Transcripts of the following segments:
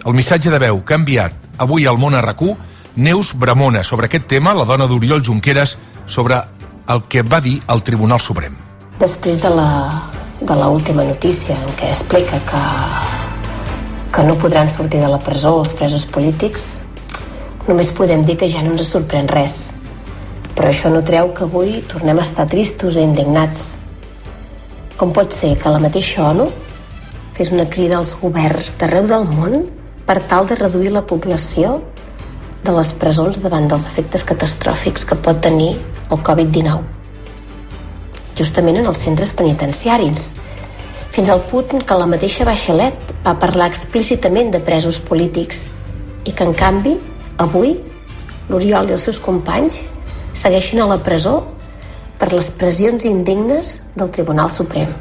El missatge de veu que ha enviat avui al Món a RAC1 Neus Bramona sobre aquest tema, la dona d'Oriol Junqueras, sobre el que va dir al Tribunal Suprem. Després de la última notícia en què explica que no podran sortir de la presó els presos polítics, només podem dir que ja no ens sorprèn res. Però això no treu que avui tornem a estar tristos i indignats. Com pot ser que la mateixa ONU fes una crida als governs d'arreu del món per tal de reduir la població de les presons davant dels efectes catastròfics que pot tenir el Covid-19? Justament en els centres penitenciaris, fins al punt que la mateixa Bachelet va parlar explícitament de presos polítics i que, en canvi, avui, l'Oriol i els seus companys segueixen a la presó per les pressions indignes del Tribunal Suprem.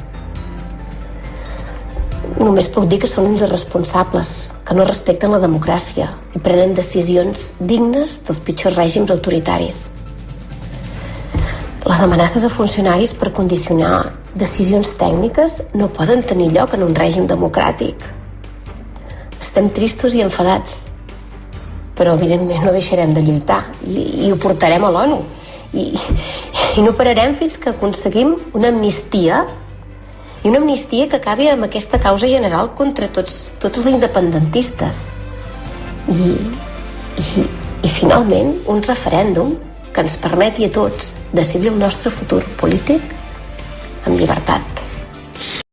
Només puc dir que són uns irresponsables, que no respecten la democràcia i prenen decisions dignes dels pitjors règims autoritaris. Les amenaces a funcionaris per condicionar decisions tècniques no poden tenir lloc en un règim democràtic. Estem tristos i enfadats, però evidentment no deixarem de lluitar i ho portarem a l'ONU i no pararem fins que aconseguim una amnistia, i una amnistia que acabi amb aquesta causa general contra tots els independentistes i finalment un referèndum que ens permeti a tots decidir el nostre futur polític amb llibertat.